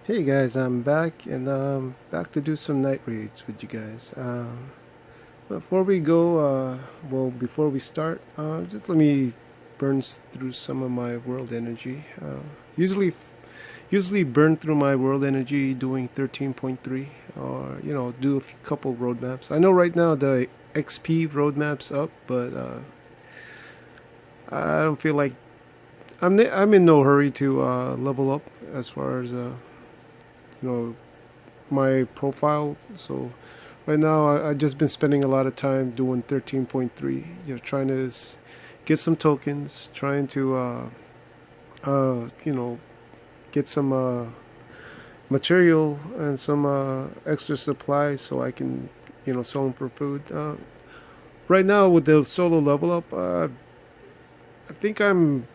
Hey guys, I'm back and back to do some night raids with you guys. Before we go, before we start, just let me through some of my world energy. Usually burn through my world energy doing 13.3, or do a couple roadmaps. I know right now the XP roadmap's up, but I don't feel like I'm in no hurry to level up as far as you know my profile. So right now I just been spending a lot of time doing 13.3. Trying to get some tokens, trying to get some material and some extra supplies so I can sell them for food. Right now with the solo level up, I think I'm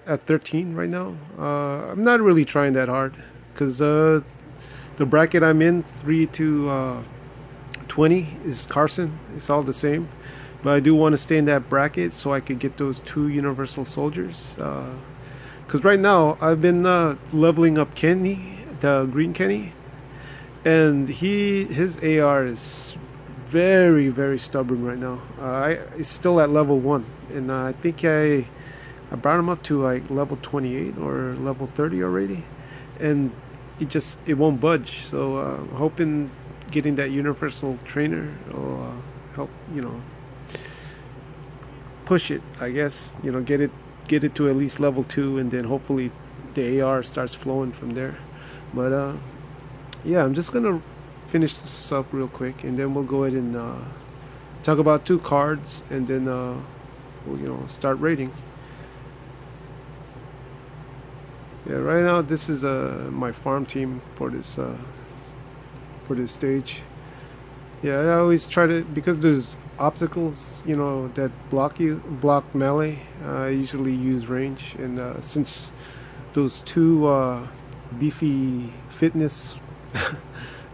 at 13 right now. I'm not really trying that hard because the bracket I'm in, 3 to 20, is Carson. It's all the same. But I do want to stay in that bracket so I could get those two Universal Soldiers. Because right now I've been leveling up Kenny, the Green Kenny, and his AR is very very stubborn right now. It's still at level 1, and I think I brought him up to like level 28 or level 30 already, and it won't budge. So I'm hoping getting that universal trainer will help push it. I guess get it to at least level 2, and then hopefully the AR starts flowing from there. But yeah, I'm just gonna finish this up real quick, and then we'll go ahead and talk about two cards, and then we'll start rating. Yeah, right now this is my farm team for this stage. Yeah, I always try to, because there's obstacles, that block melee. I usually use range, and since those two beefy fitness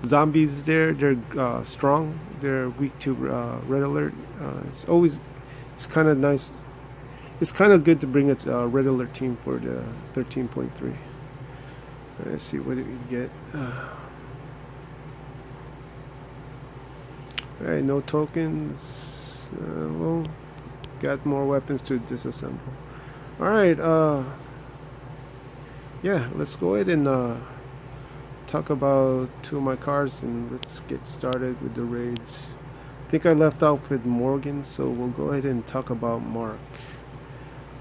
zombies they're strong. They're weak to red alert. It's kind of nice. It's kind of good to bring a red alert team for the 13.3. Let's see, what did we get? Alright, no tokens. Well, got more weapons to disassemble. Alright, yeah, let's go ahead and talk about two of my cars, and let's get started with the raids. I think I left off with Morgan, so we'll go ahead and talk about Mark.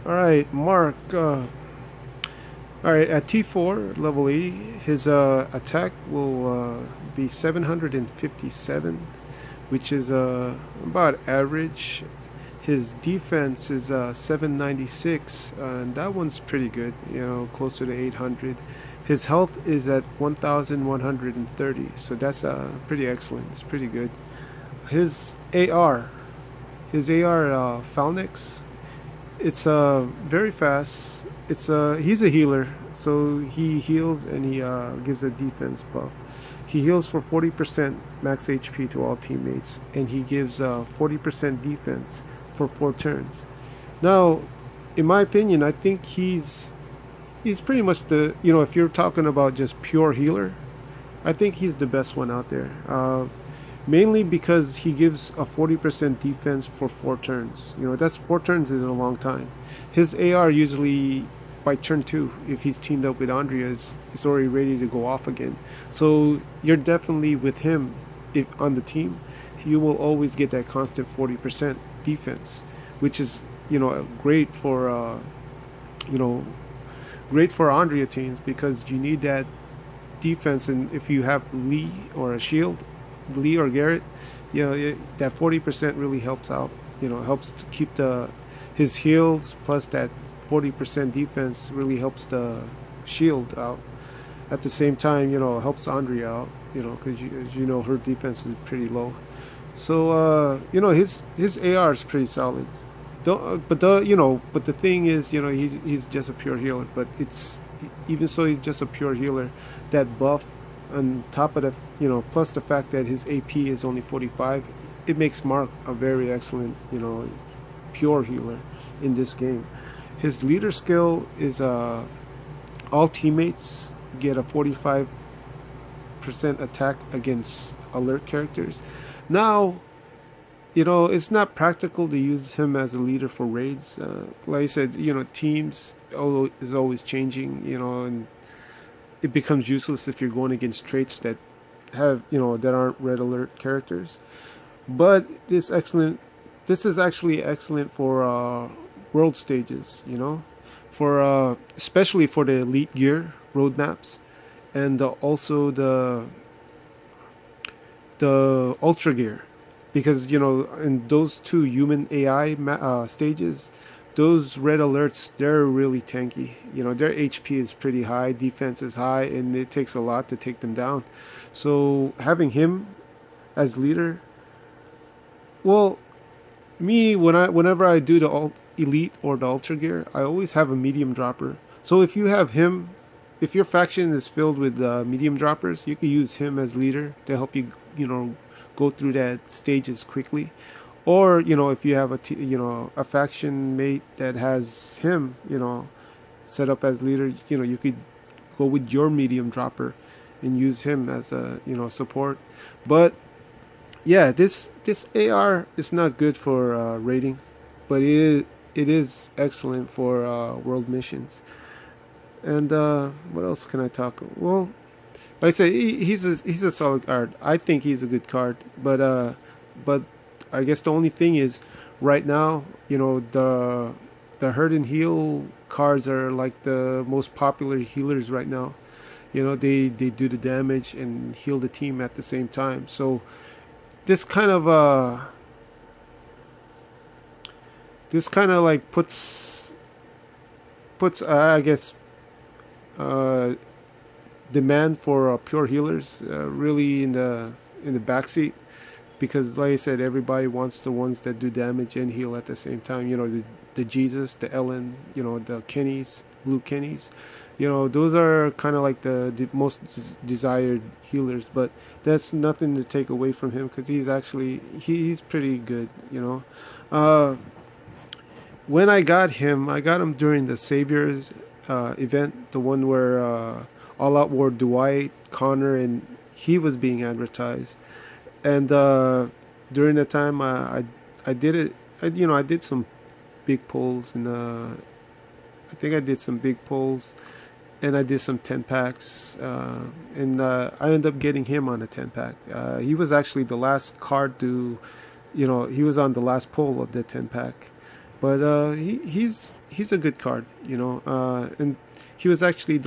Alright, Mark. Alright, at T4, level 80, his attack will be 757, which is about average. His defense is 796, and that one's pretty good, closer to 800. His health is at 1130, so that's pretty excellent. It's pretty good. His AR, Falnix, it's very fast. He's a healer, so he heals and he gives a defense buff. He heals for 40% max HP to all teammates, and he gives 40% defense for 4 turns. Now, in my opinion, I think he's pretty much the, if you're talking about just pure healer, I think he's the best one out there. Mainly because he gives a 40% defense for 4 turns. That's 4 turns is a long time. His AR usually by turn 2, if he's teamed up with Andrea, is already ready to go off again. So you're definitely with him on the team. You will always get that constant 40% defense, which is great for great for Andrea teams, because you need that defense. And if you have Lee or a shield, Lee or Garrett, that 40% really helps out. Helps to keep his heals, plus that 40% defense really helps the shield out. At the same time, helps Andrea out, because her defense is pretty low. So his AR is pretty solid. But the thing is, he's just a pure healer. But even so, he's just a pure healer. That buff on top of the, plus the fact that his AP is only 45, it makes Mark a very excellent, pure healer in this game. His leader skill is all teammates get a 45% attack against alert characters. Now, it's not practical to use him as a leader for raids. Like I said, teams is always changing, and it becomes useless if you're going against traits that have, that aren't red alert characters. But this is actually excellent for world stages, for especially for the elite gear roadmaps, and also the ultra gear, because in those two human AI stages, those red alerts, they're really tanky. Their HP is pretty high, defense is high, and it takes a lot to take them down. So having him as leader, well, me, whenever I do the elite or the ultra gear, I always have a medium dropper. So if you have him, if your faction is filled with medium droppers, you can use him as leader to help you, go through that stages quickly. Or if you have a faction mate that has him, set up as leader, you could go with your medium dropper and use him as a support. But yeah, this AR is not good for raiding, but it is excellent for world missions. And what else can I talk? Well, like I say, he's a solid card. I think he's a good card, but I guess the only thing is, right now, the hurt and heal cards are like the most popular healers right now. They do the damage and heal the team at the same time. So this kind of like puts I guess demand for pure healers really in the backseat, because like I said, everybody wants the ones that do damage and heal at the same time. The Jesus, the Ellen, the Kennys, blue Kennys, those are kind of like the most desired healers. But that's nothing to take away from him, because he's pretty good. When I got him during the Saviors event, the one where All Out War Dwight, Connor, and he was being advertised. And during that time, I did it. I did some big pulls, and I think I did some big pulls, and I did some 10 packs, and I ended up getting him on a 10 pack. He was actually the last card to, he was on the last pull of the 10 pack, but he's a good card, and he was actually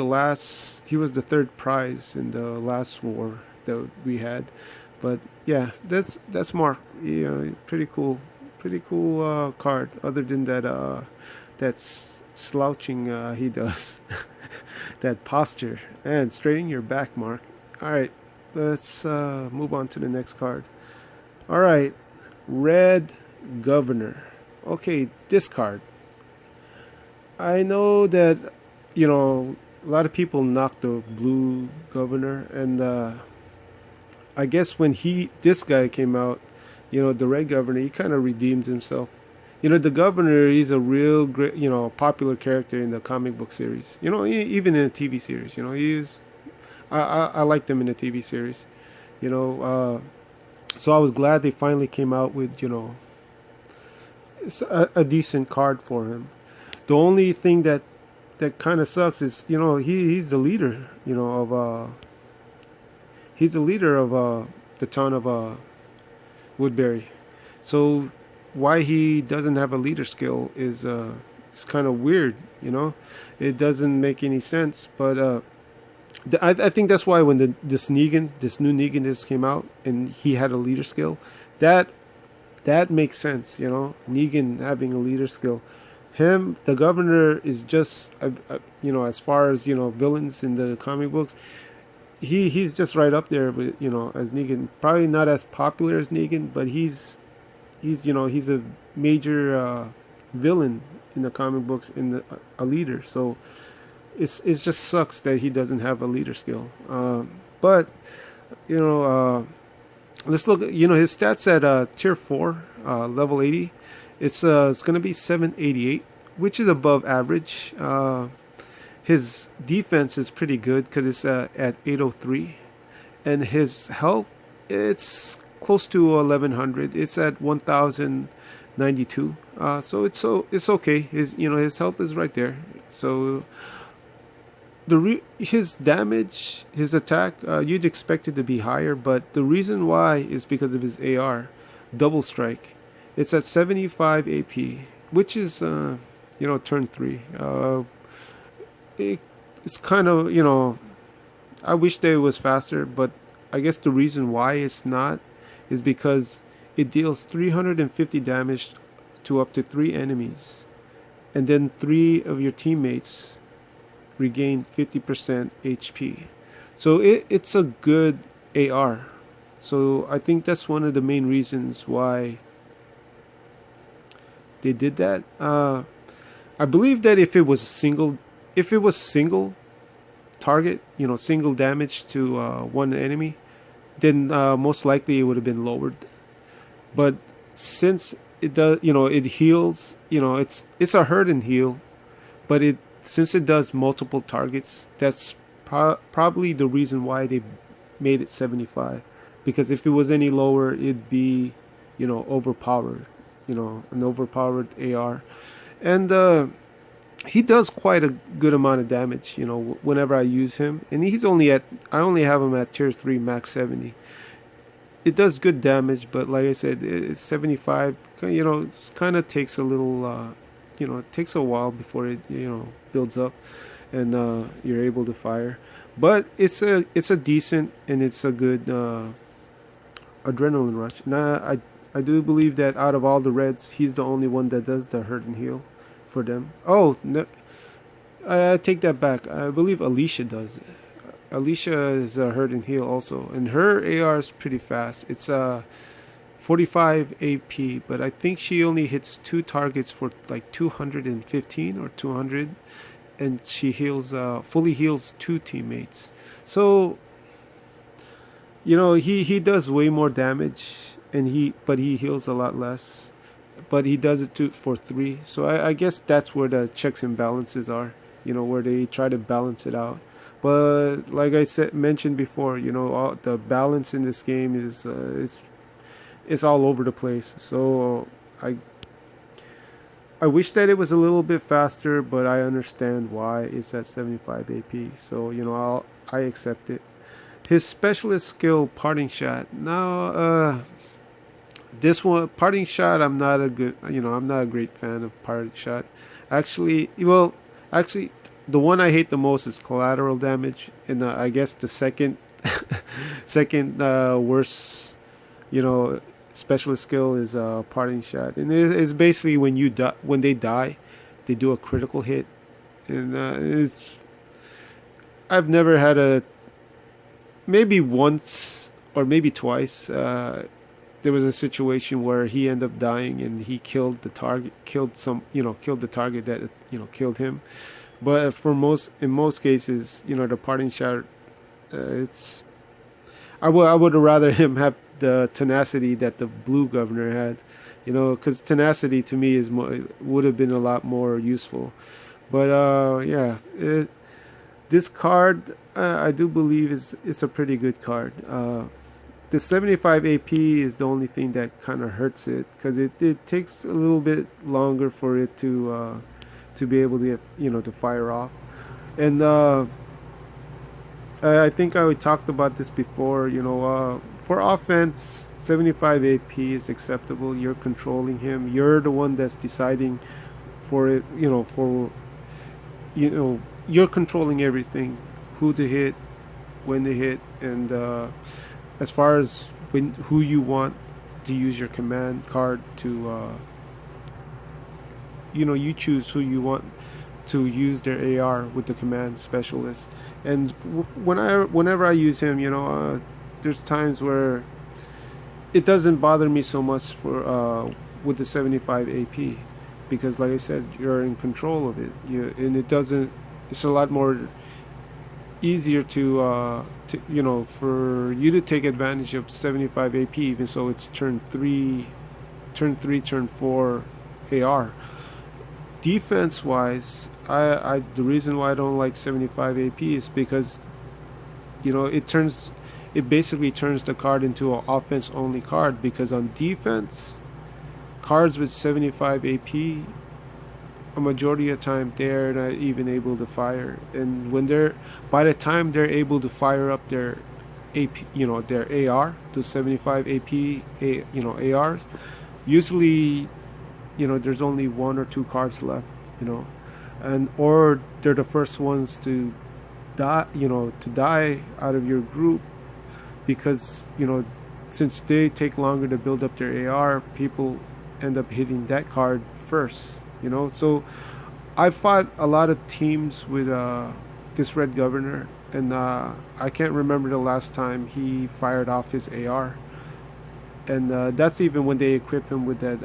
he was the third prize in the last war that we had. But yeah, that's Mark. Pretty cool card. Other than that slouching he does, that posture, and straighten your back, Mark. All right, let's move on to the next card. All right, Red Governor. Okay, this card. I know that a lot of people knock the blue Governor, and I guess when this guy came out, the Red Governor, he kind of redeemed himself. The Governor, he's a real great, popular character in the comic book series. Even in the TV series. I liked him in the TV series. So I was glad they finally came out with, a decent card for him. The only thing that kind of sucks is, he's the leader, he's the leader of the town of Woodbury. So why he doesn't have a leader skill is kind of weird. It doesn't make any sense. But I think that's why when this new Negan just came out and he had a leader skill, that makes sense. Negan having a leader skill. The Governor is just as far as villains in the comic books, he's just right up there with as Negan. Probably not as popular as Negan, but he's a major villain in the comic books, in a leader. So it just sucks that he doesn't have a leader skill. But let's look. His stats at tier 4, level 80. It's going to be 788, which is above average. His defense is pretty good because it's at 803, and his health, it's close to 1100. It's at 1092. So it's okay. His health is right there. So his damage, his attack, you'd expect it to be higher, but the reason why is because of his AR, double strike. It's at 75 AP, which is turn 3. It's kind of, I wish that it was faster, but I guess the reason why it's not is because it deals 350 damage to up to 3 enemies, and then 3 of your teammates regain 50% HP. So it's a good AR. So I think that's one of the main reasons why they did that. I believe that if it was single target, single damage to one enemy, then most likely it would have been lowered. But since it does, it heals, it's a hurt and heal, but since it does multiple targets, that's probably the reason why they made it 75. Because if it was any lower, it'd be, overpowered, an overpowered AR. And he does quite a good amount of damage, whenever I use him. And I only have him at tier 3 max 70. It does good damage, but like I said, it's 75. It kind of takes a little, it takes a while before it, builds up, and you're able to fire. But it's a decent, and it's a good adrenaline rush. Now I do believe that out of all the reds, he's the only one that does the hurt and heal for them. Oh, no, I take that back. I believe Alicia does it. Alicia is a hurt and heal also, and her AR is pretty fast. It's 45 AP, but I think she only hits 2 targets for like 215 or 200, and she fully heals 2 teammates. So he does way more damage, but he heals a lot less. But he does it for 3. So I guess that's where the checks and balances are. Where they try to balance it out. But like I mentioned before, all the balance in this game is it's all over the place. So I wish that it was a little bit faster, but I understand why it's at 75 AP. So I accept it. His specialist skill, parting shot. Now this one, parting shot, I'm not a great fan of parting shot. Actually, the one I hate the most is collateral damage, and I guess the second worst, specialist skill is parting shot, and it's basically when they die, they do a critical hit, and I've never had maybe once or maybe twice. There was a situation where he ended up dying, and he killed the target that killed him. But in most cases, the parting shot, I would rather him have the tenacity that the blue governor had, because tenacity to me would have been a lot more useful. But this card I do believe is a pretty good card. The 75 AP is the only thing that kind of hurts it, because it takes a little bit longer for it to be able to to fire off. And I think I talked about this before. For offense, 75 AP is acceptable. You're controlling him. You're the one that's deciding for it. You're controlling everything, who to hit, when to hit, and as far as who you want to use your command card to. You choose who you want to use their AR with the command specialist. And whenever I use him, there's times where it doesn't bother me so much with the 75 AP, because like I said, you're in control of it. And it's a lot more easier to for you to take advantage of 75 AP, even so it's turn 3, turn 4 AR. defense wise, I the reason why I don't like 75 AP is because it basically turns the card into an offense only card, because on defense, cards with 75 AP, a majority of the time they're not even able to fire, and by the time they're able to fire up their AP, their AR to 75 AP, ARs, usually, there's only one or two cards left, and or they're the first ones to die out of your group, because since they take longer to build up their AR, people end up hitting that card first. So I fought a lot of teams with this Red Governor, and I can't remember the last time he fired off his AR, and that's even when they equip him with that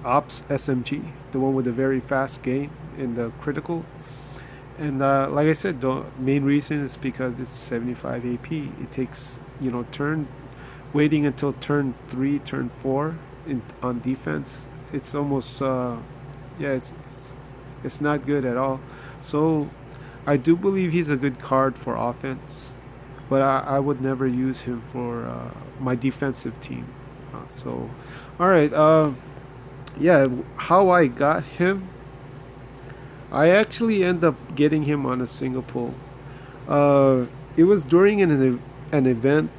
Ops SMG, the one with the very fast gain in the critical. And like I said, the main reason is because it's 75 AP. It takes waiting until turn 3, turn 4 on defense. It's almost it's not good at all. So I do believe he's a good card for offense, but I would never use him for my defensive team. So all right, how I got him, I actually end up getting him on a single pull. It was during an event.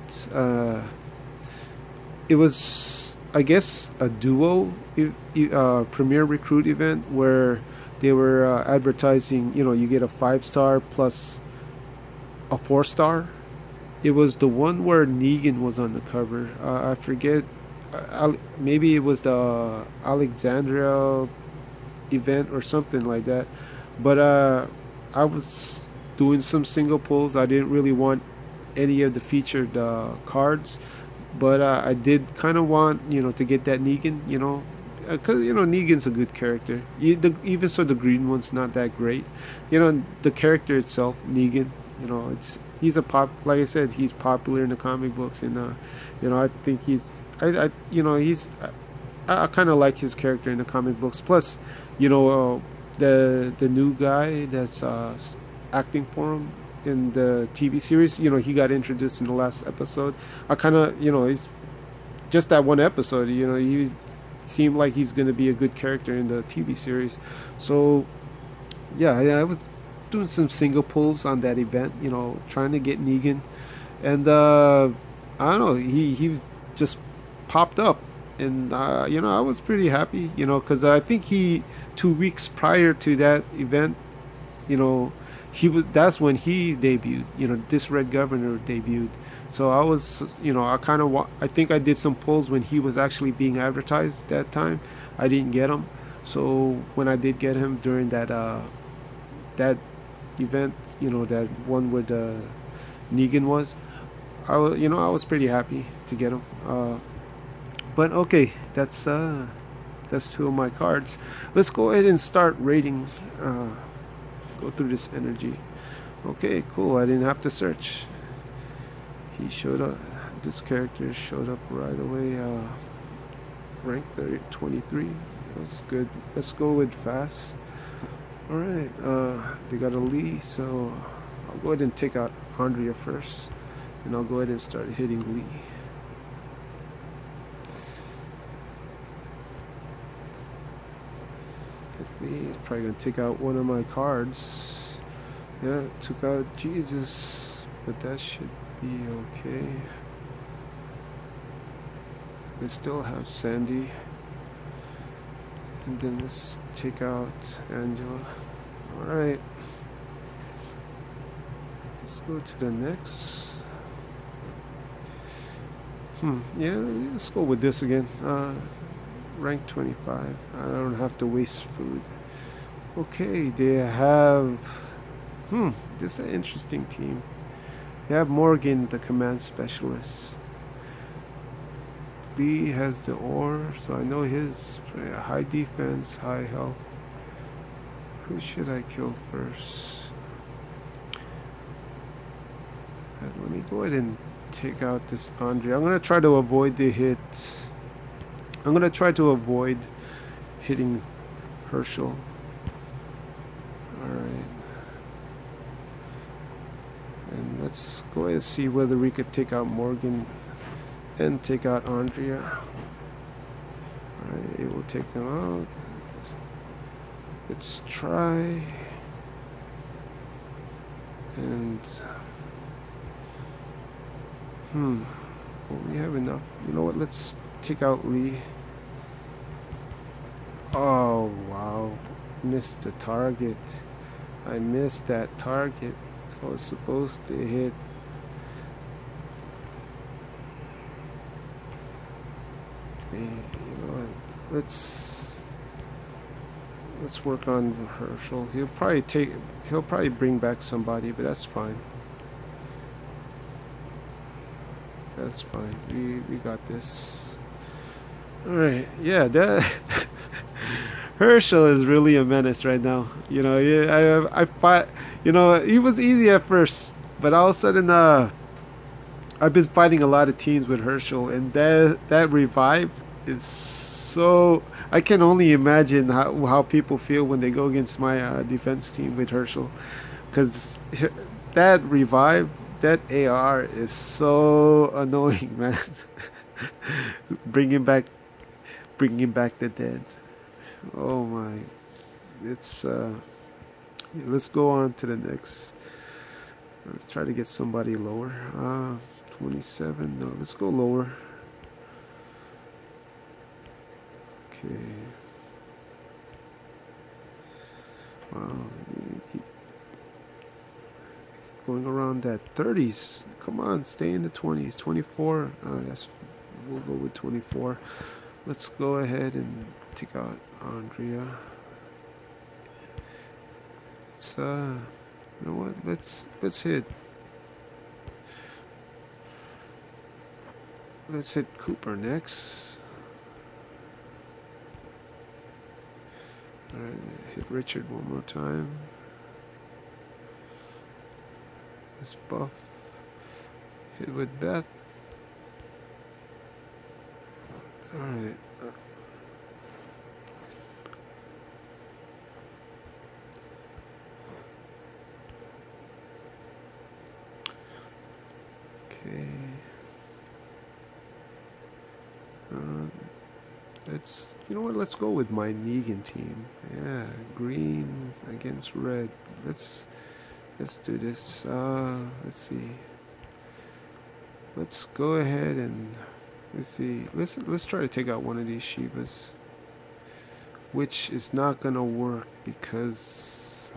It was, I guess, a duo Premier Recruit event where they were advertising. You get a 5-star plus a 4-star. It was the one where Negan was on the cover. I forget. Maybe it was the Alexandria event or something like that. But I was doing some single pulls. I didn't really want any of the featured cards, but I did kind of want to get that Negan, because Negan's a good character. Even so, the green one's not that great. The character itself, Negan, he's like I said, he's popular in the comic books, and I think I kind of like his character in the comic books. Plus, the new guy that's acting for him in the TV series, he got introduced in the last episode. I kind of, he's just that one episode, he seemed like he's going to be a good character in the TV series. So yeah, I was doing some single pulls on that event, trying to get Negan, and I don't know, he just popped up, and I was pretty happy, because I think 2 weeks prior to that event, that's when he debuted, this Red Governor debuted. So I was, I think I did some pulls when he was actually being advertised that time. I didn't get him, so when I did get him during that event, that one where Negan was, I was pretty happy to get him. But okay, that's 2 of my cards. Let's go ahead and start rating. Go through this energy. Okay, cool. I didn't have to search. He showed up. This character showed up right away. Rank 23. That's good. Let's go with fast. All right. They got a Lee, so I'll go ahead and take out Andrea first, and I'll go ahead and start hitting Lee. He's probably gonna take out one of my cards. Yeah, took out Jesus, but that should be okay. They still have Sandy, and then let's take out Angela. All right, let's go to the next. Yeah, let's go with this again. Rank 25. I don't have to waste food. Okay, they have this is an interesting team. They have Morgan, the command specialist. Lee has the ore, so I know his high defense, high health. Who should I kill first? Let me go ahead and take out this Andre. I'm gonna try to avoid the hit. I'm gonna try to avoid hitting Herschel. Alright. And let's go ahead and see whether we could take out Morgan and take out Andrea. Alright, it will take them out. Let's try. And well, we have enough. You know what? Let's take out Lee. Oh wow, missed the target. I missed that target. I was supposed to hit. Hey, you know what? Let's work on Herschel. He'll probably bring back somebody, but that's fine. That's fine. We got this. All right. Yeah, that Herschel is really a menace right now. You know, yeah, I fought. You know, he was easy at first, but all of a sudden, I've been fighting a lot of teams with Herschel, and that revive is so. I can only imagine how people feel when they go against my defense team with Herschel, because that revive, that AR is so annoying, man. bringing back the dead. Oh my, it's let's go on to the next. Let's try to get somebody lower. 27. No, let's go lower. Okay. Wow, you keep going around that 30s. Come on, stay in the 20s. 24. We'll go with 24. Let's go ahead and take out Andrea. Let's you know what? Let's hit. Let's hit Cooper next. Alright, hit Richard one more time. This buff. Hit with Beth. Alright. Okay. You know what? Let's go with my Negan team. Yeah, green against red. Let's do this. Let's see. Let's go ahead and let's see. Let's try to take out one of these Shivas, which is not gonna work because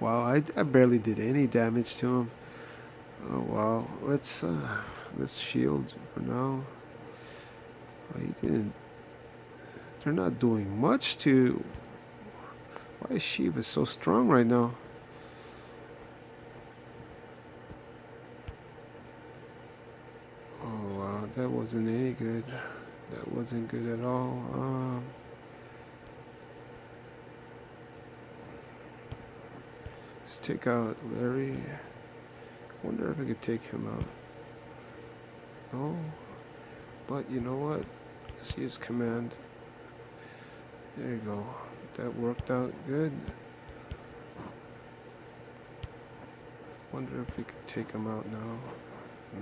wow, I barely did any damage to him. Oh wow. Let's shield for now. Oh, he didn't. They're not doing much to. Why is Shiva so strong right now? Oh wow, that wasn't any good. That wasn't good at all. Let's take out Larry. Wonder if I could take him out. No. But you know what? Let's use command. There you go. That worked out good. Wonder if we could take him out now.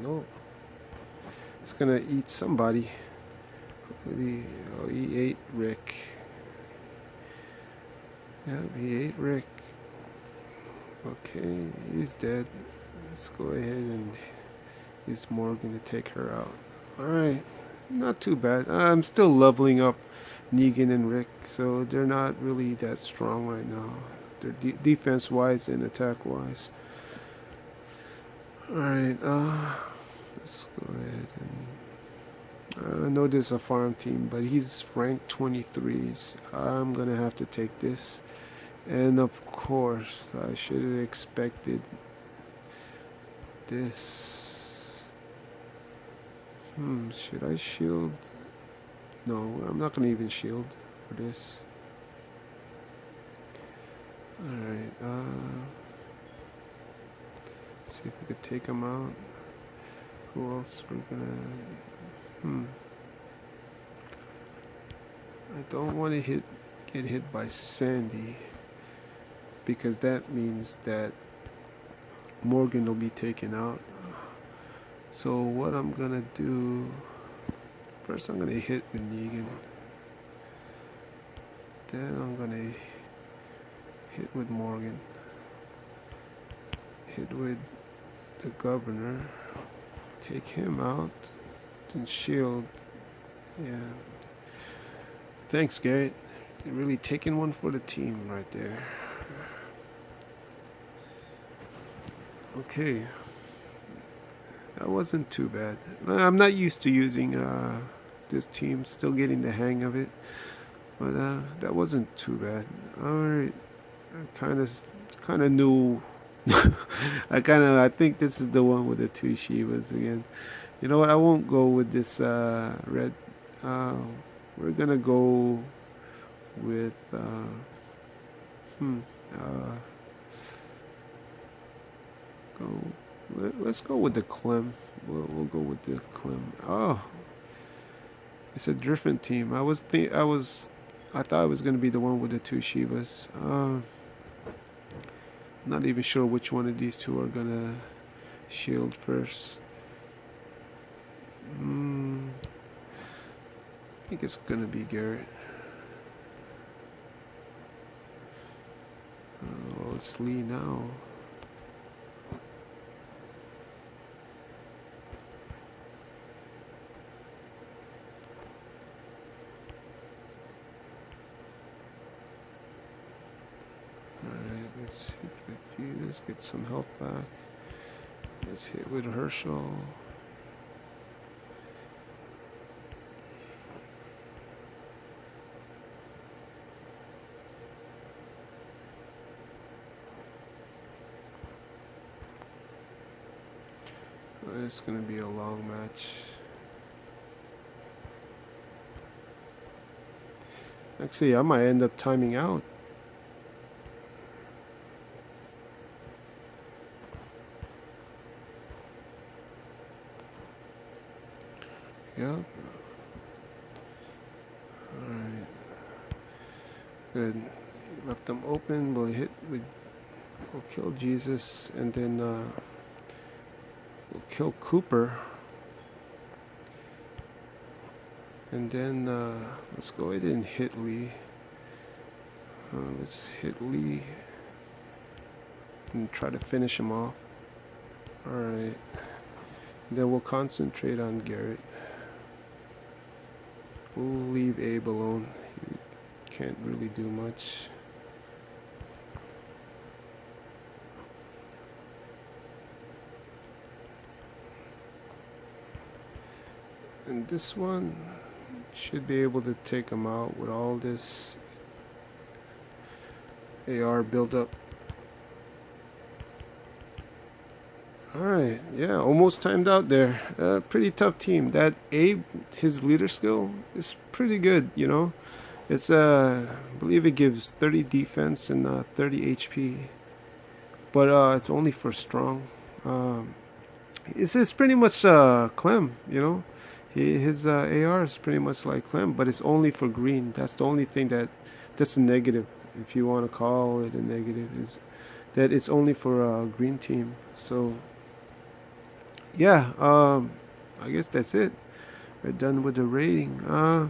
Nope. It's gonna eat somebody. He ate Rick. Yeah, he ate Rick. Okay, he's dead. Let's go ahead and use Morgan to take her out. Alright, not too bad. I'm still leveling up Negan and Rick, so they're not really that strong right now. They're defense-wise and attack-wise. Alright, let's go ahead and... I know this is a farm team, but he's ranked 23s. I'm gonna have to take this. And of course, I should have expected this. Should I shield? No, I'm not going to even shield for this. Alright, see if we could take him out. Who else we're gonna... I don't want to get hit by Sandy, because that means that Morgan will be taken out. So what I'm gonna do, first I'm gonna hit with Negan, then I'm gonna hit with Morgan, hit with the governor, take him out, then shield. Yeah, thanks Garrett, you're really taking one for the team right there. Okay, that wasn't too bad. I'm not used to using this team, still getting the hang of it, but that wasn't too bad. Alright, I kind of knew. I think this is the one with the two Shivas again. You know what, I won't go with this red. We're gonna go with let's go with the Clem. We'll go with the Clem. Oh, it's a different team. I thought it was gonna be the one with the two Shivas. Not even sure which one of these two are gonna shield first. I think it's gonna be Garrett. Oh, it's Lee now. Alright, let's hit with you. Let's get some health back. Let's hit with Herschel. It's going to be a long match. Actually, I might end up timing out. Yep. Alright. Good. Left them open. We'll kill Jesus, and then we'll kill Cooper, and then let's go ahead and hit Lee. Let's hit Lee and try to finish him off. Alright, then we'll concentrate on Garrett. We'll leave Abe alone. He can't really do much. And this one should be able to take him out with all this AR buildup. Alright, yeah, almost timed out there. Pretty tough team. That Abe, his leader skill is pretty good, you know. It's I believe it gives 30 defense and 30 HP. But it's only for strong. It's pretty much Clem, you know. His AR is pretty much like Clem, but it's only for green. That's the only thing that's a negative, if you want to call it a negative, is that it's only for a green team. So yeah, I guess that's it. We're done with the rating. I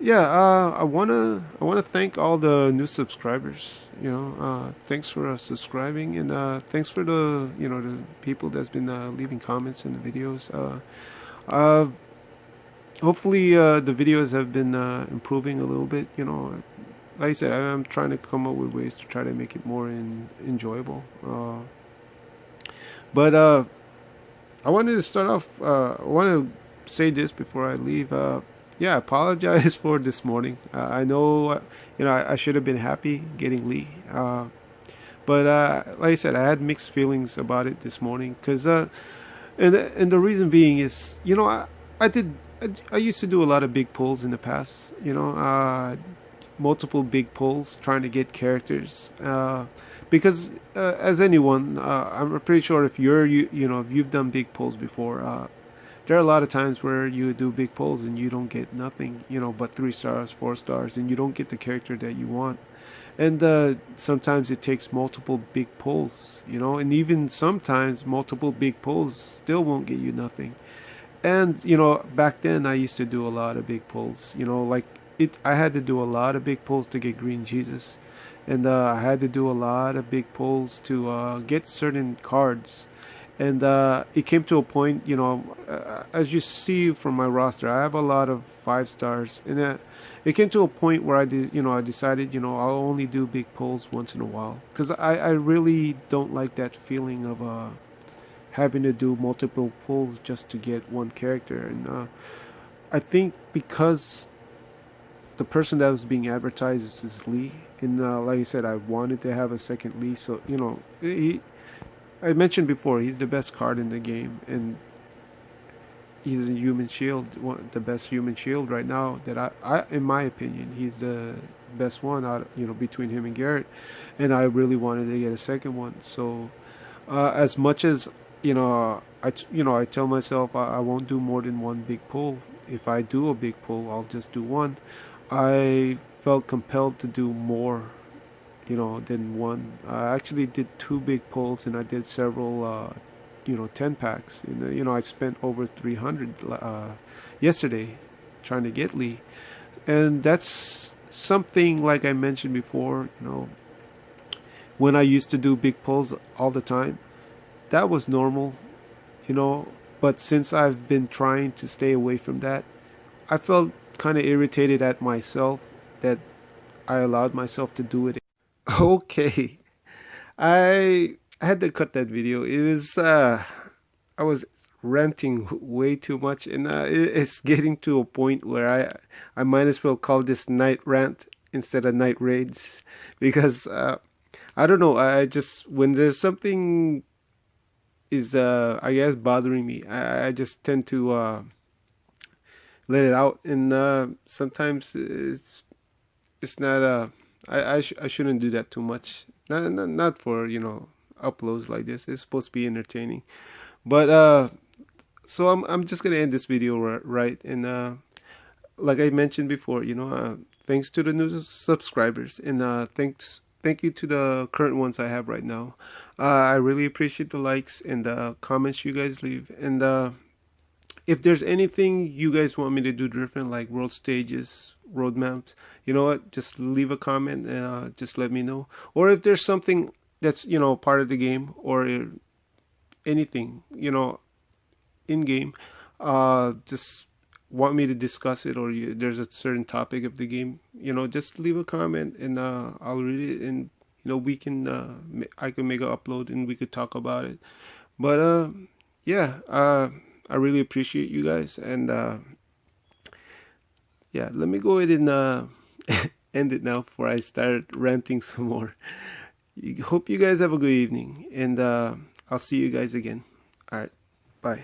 wanna thank all the new subscribers. You know, thanks for subscribing, and thanks for the the people that's been leaving comments in the videos. Hopefully the videos have been improving a little bit. You know, like I said, I'm trying to come up with ways to try to make it more enjoyable. But I wanted to start off. I want to say this before I leave. Yeah, I apologize for this morning. I know, I should have been happy getting Lee. But like I said, I had mixed feelings about it this morning, because and the reason being is, I used to do a lot of big pulls in the past, multiple big pulls trying to get characters, because as anyone, I'm pretty sure if if you've done big pulls before, there are a lot of times where you do big pulls and you don't get nothing, but 3 stars, 4 stars, and you don't get the character that you want. And sometimes it takes multiple big pulls, and even sometimes multiple big pulls still won't get you nothing. And back then I used to do a lot of big pulls, like I had to do a lot of big pulls to get Green Jesus, and I had to do a lot of big pulls to get certain cards. And it came to a point, as you see from my roster, I have a lot of 5 stars, and it came to a point where I decided, I'll only do big pulls once in a while, because I really don't like that feeling of having to do multiple pulls just to get one character. And I think because the person that was being advertised is Lee, and like I said, I wanted to have a second Lee, so I mentioned before, he's the best card in the game, and he's a human shield, the best human shield right now. That I, in my opinion, he's the best one out, between him and Garrett. And I really wanted to get a second one. So, as much as I tell myself I won't do more than one big pull. If I do a big pull, I'll just do one. I felt compelled to do more, than one. I actually did 2 big pulls, and I did several 10 packs. And I spent over 300 yesterday trying to get Lee. And that's something, like I mentioned before, when I used to do big pulls all the time, that was normal, but since I've been trying to stay away from that, I felt kind of irritated at myself that I allowed myself to do it. Okay, I had to cut that video. It was I was ranting way too much, and it's getting to a point where I might as well call this night rant instead of night raids, because I don't know, I just, when there's something is I guess bothering me, I just tend to let it out, and sometimes it's not I shouldn't do that too much. Not for uploads like this. It's supposed to be entertaining, but so I'm just gonna end this video right, and like I mentioned before, thanks to the new subscribers, and thank you to the current ones I have right now. I really appreciate the likes and the comments you guys leave, and if there's anything you guys want me to do different, like world stages, road maps, you know what, just leave a comment and just let me know. Or if there's something that's part of the game, or anything in game, just want me to discuss it, or there's a certain topic of the game, just leave a comment, and I'll read it, and we can I can make an upload and we could talk about it. But yeah, I really appreciate you guys, and yeah, let me go ahead and end it now before I start ranting some more. Hope you guys have a good evening, and I'll see you guys again. All right, bye.